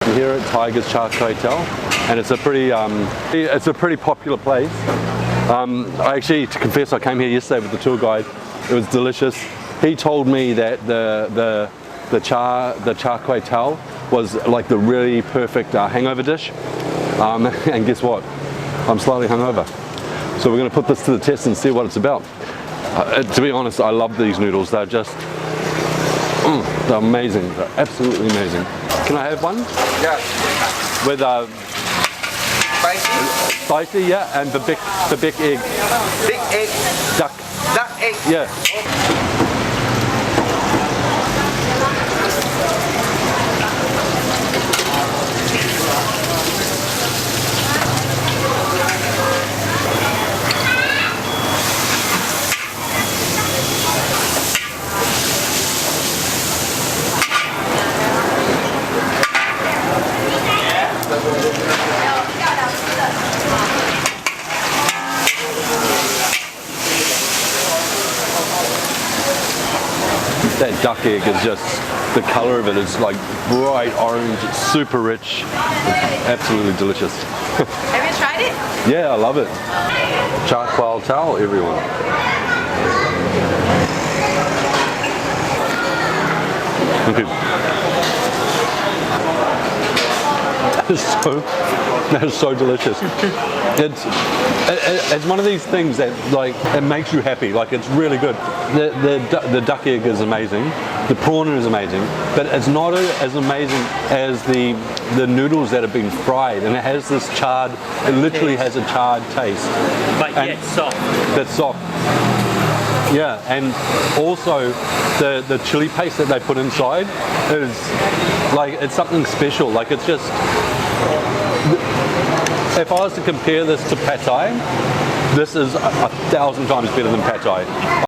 I'm here at Food Char Kway Teow, and it's a pretty popular place. I actually, to confess, I came here yesterday with the tour guide. It was delicious. He told me that the char kway teow was like the really perfect hangover dish. And guess what? I'm slightly hungover. So we're going to put this to the test and see what it's about. To be honest, I love these noodles. They're just, they're amazing. They're absolutely amazing. Can I have one? Yeah. With spicy, yeah, and the big egg. Big egg. Duck egg. Yeah. That duck egg is just, the color of it is like bright orange, it's super rich, it's absolutely delicious. Have you tried it? Yeah, I love it. Char Kway Teow, everyone. Thank you. That is so delicious. It's one of these things that like it makes you happy. Like it's really good. The duck egg is amazing. The prawn is amazing, but it's not as amazing as the noodles that have been fried, and it has this charred. It literally has a charred taste. But yet soft. That's soft. Yeah, and also the chili paste that they put inside is like, it's something special. Like it's just, if I was to compare this to pad thai, this is 1,000 times better than pad thai.